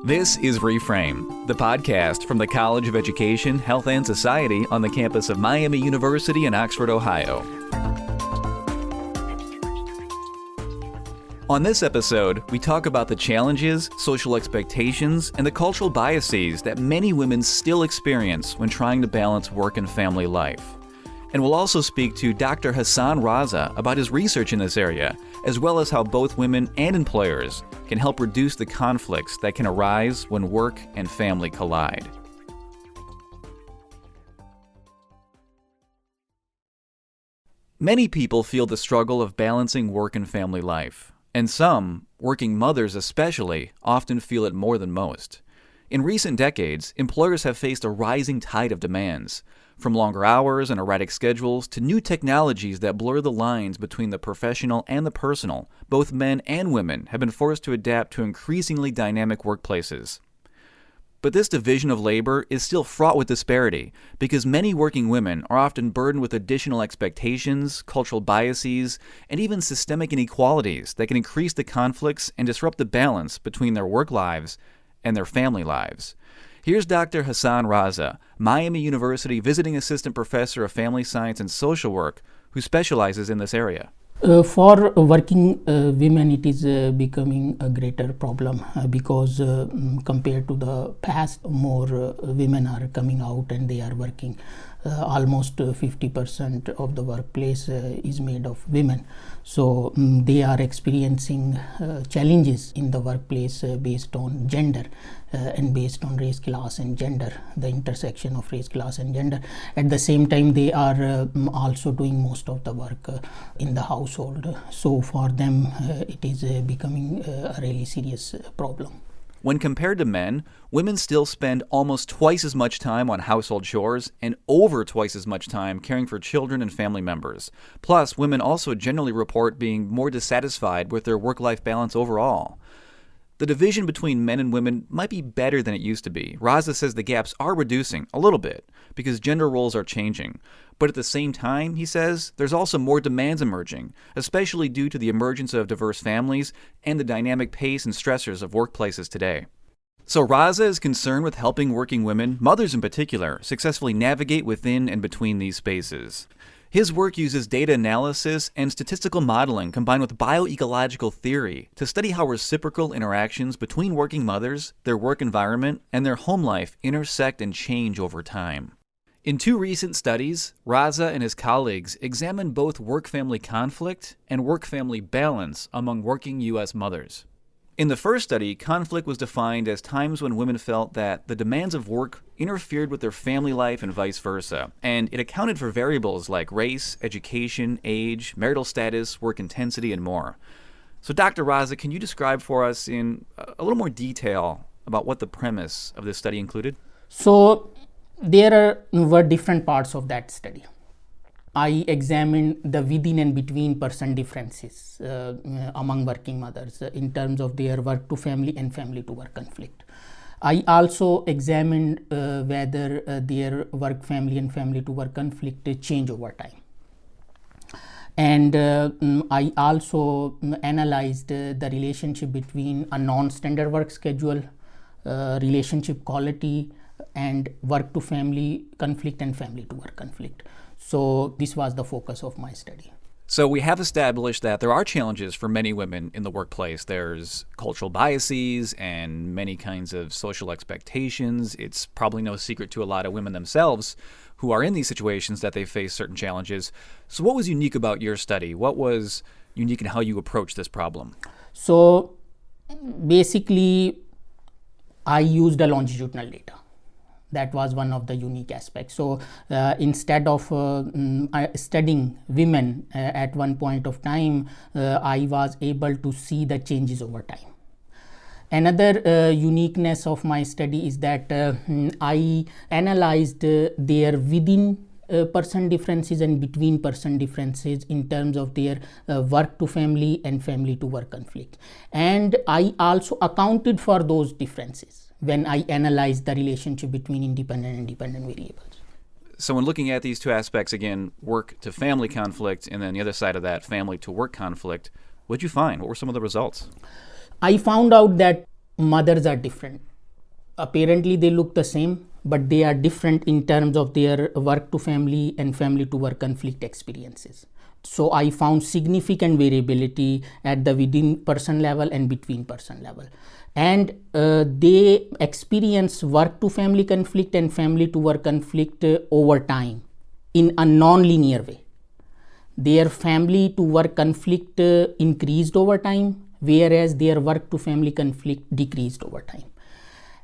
This is Reframe, the podcast from the College of Education, Health, and Society on the campus of Miami University in Oxford, Ohio. On this episode, we talk about the challenges, social expectations, and the cultural biases that many women still experience when trying to balance work and family life. And we'll also speak to Dr. Hassan Raza about his research in this area, as well as how both women and employers can help reduce the conflicts that can arise when work and family collide. Many people feel the struggle of balancing work and family life, and some, working mothers especially, often feel it more than most. In recent decades, employers have faced a rising tide of demands, from longer hours and erratic schedules to new technologies that blur the lines between the professional and the personal. Both men and women have been forced to adapt to increasingly dynamic workplaces. But this division of labor is still fraught with disparity because many working women are often burdened with additional expectations, cultural biases, and even systemic inequalities that can increase the conflicts and disrupt the balance between their work lives and their family lives. Here's Dr. Hassan Raza, Miami University Visiting Assistant Professor of Family Science and Social Work, who specializes in this area. For working women, it is becoming a greater problem because compared to the past, more women are coming out and they are working. Almost 50% of the workplace is made of women. So they are experiencing challenges in the workplace based on gender and based on race, class, and gender, the intersection of race, class, and gender. At the same time, they are also doing most of the work in the household. So for them, it is becoming a really serious problem. When compared to men, women still spend almost twice as much time on household chores and over twice as much time caring for children and family members. Plus, women also generally report being more dissatisfied with their work-life balance overall. The division between men and women might be better than it used to be. Raza says the gaps are reducing a little bit because gender roles are changing. But at the same time, he says, there's also more demands emerging, especially due to the emergence of diverse families and the dynamic pace and stressors of workplaces today. So Raza is concerned with helping working women, mothers in particular, successfully navigate within and between these spaces. His work uses data analysis and statistical modeling combined with bioecological theory to study how reciprocal interactions between working mothers, their work environment, and their home life intersect and change over time. In two recent studies, Raza and his colleagues examined both work-family conflict and work-family balance among working U.S. mothers. In the first study, conflict was defined as times when women felt that the demands of work interfered with their family life and vice versa, and it accounted for variables like race, education, age, marital status, work intensity, and more. So Dr. Raza, can you describe for us in a little more detail about what the premise of this study included? So there were different parts of that study. I examined the within and between person differences among working mothers in terms of their work to family and family to work conflict. I also examined whether their work family and family to work conflict change over time. And I also analyzed the relationship between a non-standard work schedule, relationship quality, and work to family conflict and family to work conflict. So this was the focus of my study. So we have established that there are challenges for many women in the workplace. There's cultural biases and many kinds of social expectations. It's probably no secret to a lot of women themselves who are in these situations that they face certain challenges. So what was unique about your study? What was unique in how you approached this problem? So basically, I used a longitudinal data. That was one of the unique aspects. So instead of studying women at one point of time, I was able to see the changes over time. Another uniqueness of my study is that I analyzed their within person differences and between person differences in terms of their work to family and family to work conflict. And I also accounted for those differences when I analyzed the relationship between independent and dependent variables. So when looking at these two aspects, again, work to family conflict, and then the other side of that, family to work conflict, what did you find? What were some of the results? I found out that mothers are different apparently they look the same, but they are different in terms of their work to family and family to work conflict experiences. So I found significant variability at the within person level and between person level. And they experience work to family conflict and family to work conflict over time in a non-linear way. Their family to work conflict increased over time, whereas their work to family conflict decreased over time.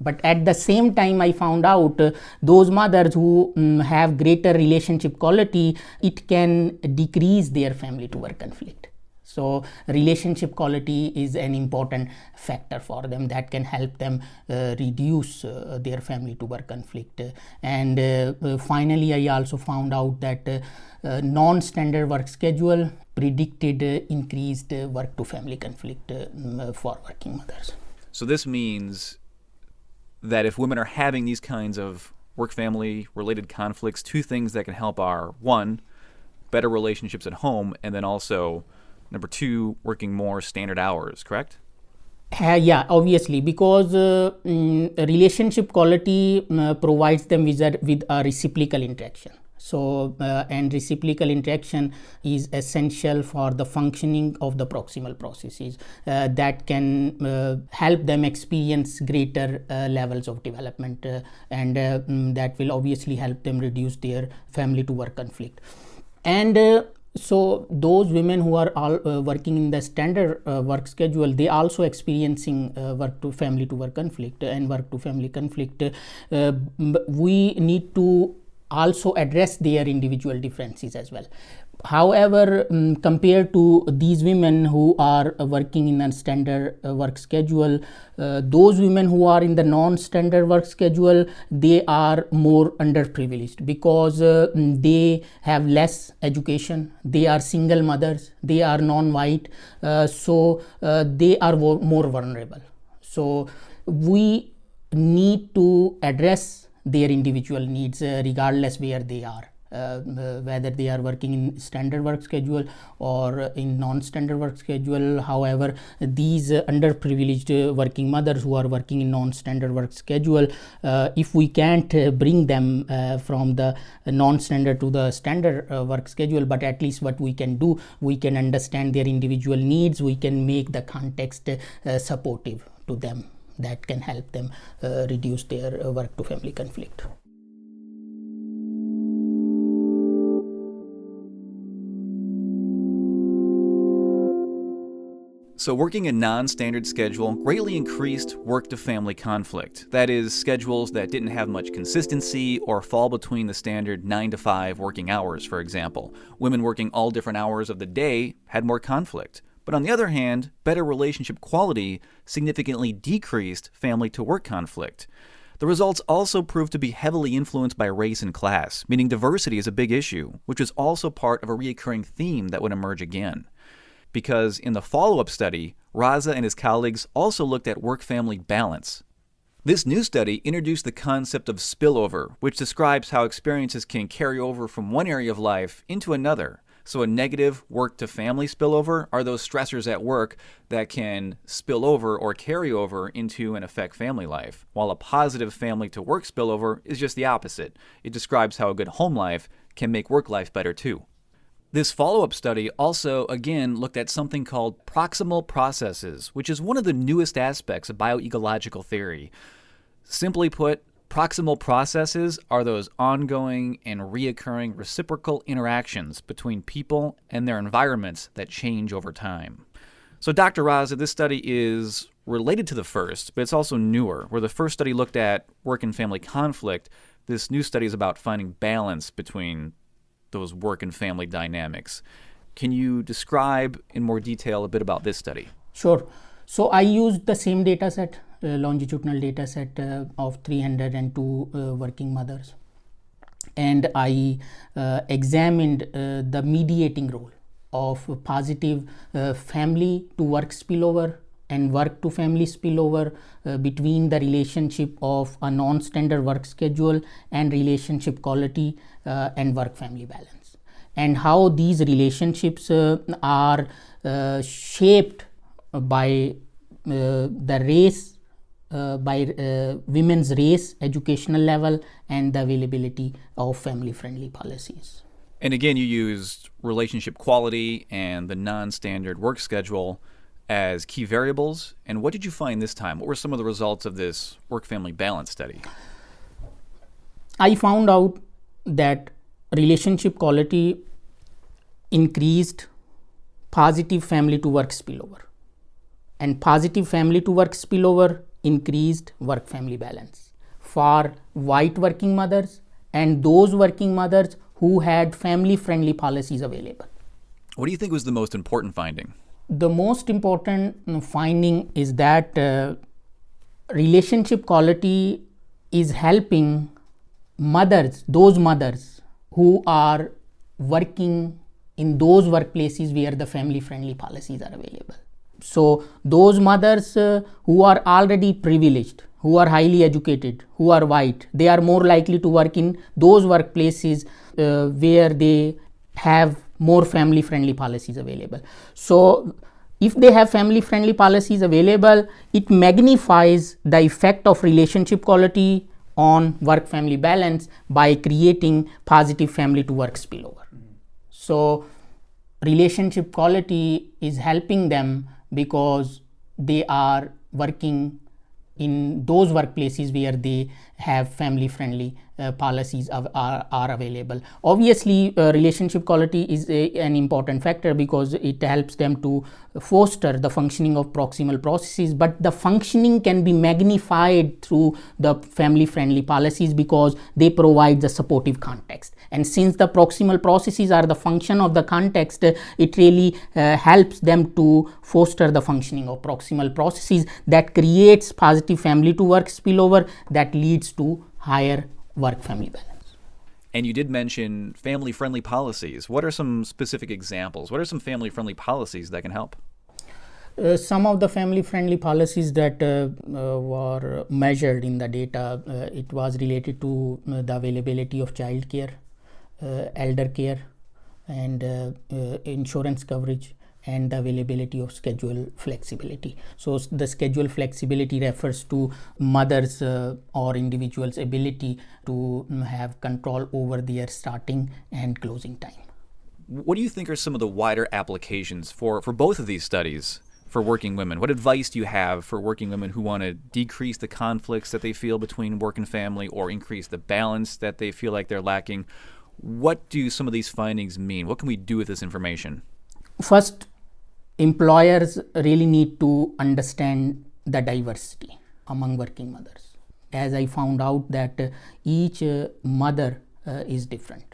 But at the same time, I found out those mothers who have greater relationship quality, it can decrease their family to work conflict. So relationship quality is an important factor for them that can help them reduce their family to work conflict. And finally, I also found out that non-standard work schedule predicted increased work to family conflict for working mothers. So this means that if women are having these kinds of work-family related conflicts, two things that can help are, one, better relationships at home, and then also, number two, working more standard hours, correct? Yeah, obviously, because relationship quality provides them with a reciprocal interaction. So, and reciprocal interaction is essential for the functioning of the proximal processes that can help them experience greater levels of development, and that will obviously help them reduce their family to work conflict. And so those women who are all working in the standard work schedule, they also experiencing work to family to work conflict and work to family conflict. We need to also address their individual differences as well. However, compared to these women who are working in a standard work schedule, those women who are in the non-standard work schedule, they are more underprivileged because they have less education, they are single mothers, they are non-white, so they are more vulnerable. So we need to address their individual needs regardless where they are, whether they are working in standard work schedule or in non-standard work schedule. However, these underprivileged working mothers who are working in non-standard work schedule, if we can't bring them from the non-standard to the standard work schedule, but at least what we can do, we can understand their individual needs, we can make the context supportive to them. That can help them reduce their work to family conflict. So working a non-standard schedule greatly increased work-to-family conflict. That is, schedules that didn't have much consistency or fall between the standard 9 to 5 working hours, for example. Women working all different hours of the day had more conflict. But on the other hand, better relationship quality significantly decreased family-to-work conflict. The results also proved to be heavily influenced by race and class, meaning diversity is a big issue, which is also part of a recurring theme that would emerge again. Because in the follow-up study, Raza and his colleagues also looked at work-family balance. This new study introduced the concept of spillover, which describes how experiences can carry over from one area of life into another. So a negative work-to-family spillover are those stressors at work that can spill over or carry over into and affect family life, while a positive family-to-work spillover is just the opposite. It describes how a good home life can make work life better too. This follow-up study also, again, looked at something called proximal processes, which is one of the newest aspects of bioecological theory. Simply put, proximal processes are those ongoing and reoccurring reciprocal interactions between people and their environments that change over time. So Dr. Raza, this study is related to the first, but it's also newer. Where the first study looked at work and family conflict, this new study is about finding balance between those work and family dynamics. Can you describe in more detail a bit about this study? Sure. So I used the same data set, longitudinal data set of 302 working mothers, and I examined the mediating role of positive family to work spillover and work to family spillover between the relationship of a non-standard work schedule and relationship quality and work family balance, and how these relationships are shaped by the race by women's race, educational level, and the availability of family-friendly policies. And again, you used relationship quality and the non-standard work schedule as key variables. And what did you find this time? What were some of the results of this work-family balance study? I found out that relationship quality increased positive family to work spillover, and positive family to work spillover increased work family balance for white working mothers and those working mothers who had family friendly policies available. What do you think was the most important finding? The most important finding is that relationship quality is helping mothers, those mothers who are working in those workplaces where the family friendly policies are available. So those mothers who are already privileged, who are highly educated, who are white, they are more likely to work in those workplaces where they have more family friendly policies available. So if they have family friendly policies available, it magnifies the effect of relationship quality on work family balance by creating positive family to work spillover. So relationship quality is helping them because they are working in those workplaces where they have family friendly policies are available. Obviously relationship quality is an important factor because it helps them to foster the functioning of proximal processes, but the functioning can be magnified through the family friendly policies because they provide the supportive context. And since the proximal processes are the function of the context, it really helps them to foster the functioning of proximal processes that creates positive family to work spillover that leads to higher work family balance. And you did mention family friendly policies. What are some specific examples? What are some family friendly policies that can help? Some of the family friendly policies that were measured in the data, it was related to the availability of child care, elder care, and insurance coverage, and the availability of schedule flexibility. So the schedule flexibility refers to mothers or individuals' ability to have control over their starting and closing time. What do you think are some of the wider applications for both of these studies for working women? What advice do you have for working women who want to decrease the conflicts that they feel between work and family or increase the balance that they feel like they're lacking? What do some of these findings mean? What can we do with this information? First, employers really need to understand the diversity among working mothers. As I found out that each mother is different.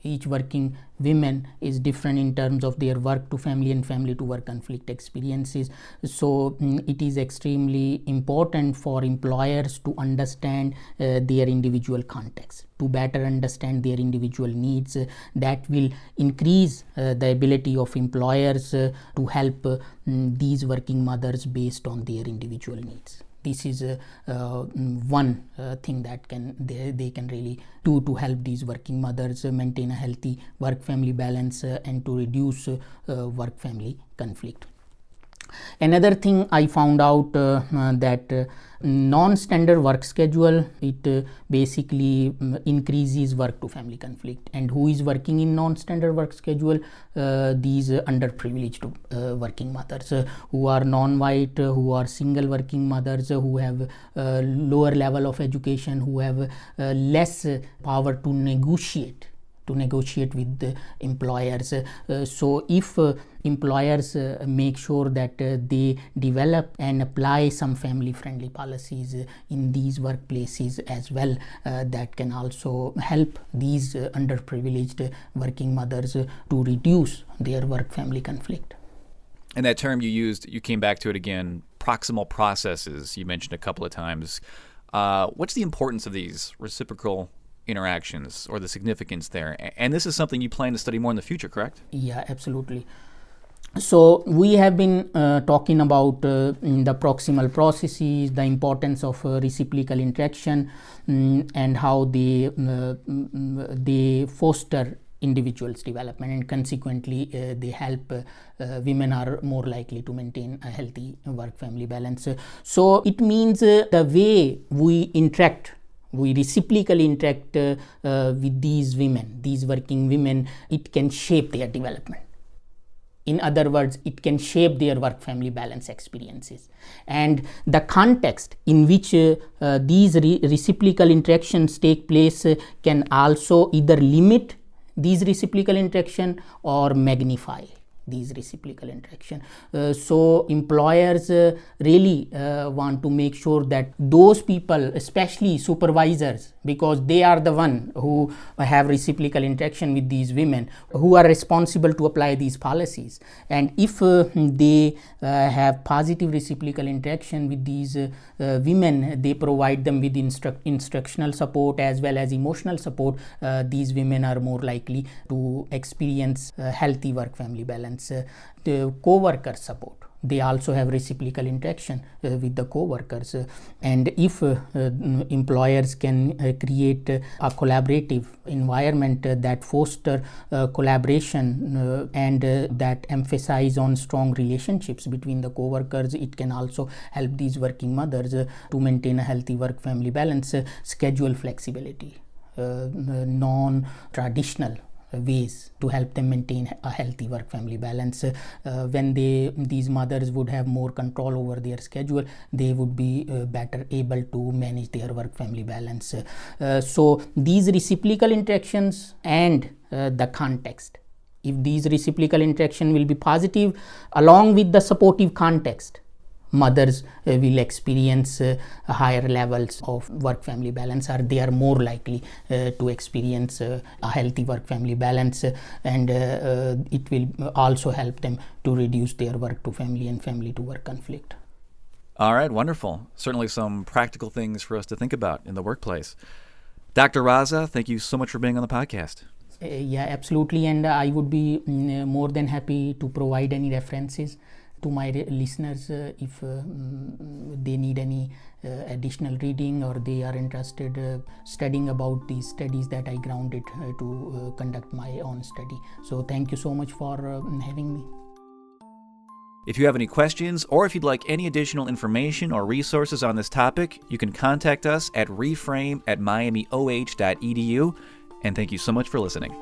Each working woman is different in terms of their work to family and family to work conflict experiences. So it is extremely important for employers to understand their individual context, to better understand their individual needs. That will increase the ability of employers to help these working mothers based on their individual needs. This is one thing that they can really do to help these working mothers maintain a healthy work-family balance and to reduce work-family conflict. Another thing I found out that non-standard work schedule, it basically increases work to family conflict. And who is working in non-standard work schedule? These underprivileged working mothers who are non-white, who are single working mothers, who have lower level of education, who have less power to negotiate with the employers. So if employers make sure that they develop and apply some family friendly policies in these workplaces as well, that can also help these underprivileged working mothers to reduce their work family conflict. And that term you used, you came back to it again, proximal processes, you mentioned a couple of times. What's the importance of these reciprocal interactions or the significance there? And this is something you plan to study more in the future, correct? Yeah, absolutely. So we have been talking about the proximal processes, the importance of reciprocal interaction, and how they foster individual's development, and consequently they help women are more likely to maintain a healthy work-family balance. So it means the way we reciprocally interact with these women, these working women, it can shape their development. In other words, it can shape their work-family balance experiences. And the context in which these reciprocal interactions take place can also either limit these reciprocal interaction or magnify these reciprocal interaction. So employers really want to make sure that those people, especially supervisors, because they are the one who have reciprocal interaction with these women, who are responsible to apply these policies. And if they have positive reciprocal interaction with these women, they provide them with instructional support as well as emotional support, these women are more likely to experience healthy work-family balance. The co-worker support, they also have reciprocal interaction with the co-workers, and if employers can create a collaborative environment that foster collaboration and that emphasize on strong relationships between the co-workers, it can also help these working mothers to maintain a healthy work-family balance. Schedule flexibility, non-traditional ways to help them maintain a healthy work-family balance. When these mothers would have more control over their schedule, they would be better able to manage their work-family balance. So these reciprocal interactions and the context, if these reciprocal interaction will be positive along with the supportive context, mothers will experience higher levels of work-family balance, or they are more likely to experience a healthy work-family balance, and it will also help them to reduce their work-to-family and family-to-work conflict. All right, wonderful. Certainly some practical things for us to think about in the workplace. Dr. Raza, thank you so much for being on the podcast. Yeah, absolutely, and I would be more than happy to provide any references to my listeners if they need any additional reading or they are interested studying about these studies that I grounded to conduct my own study. So thank you so much for having me. If you have any questions or if you'd like any additional information or resources on this topic, you can contact us at reframe@miamioh.edu. And thank you so much for listening.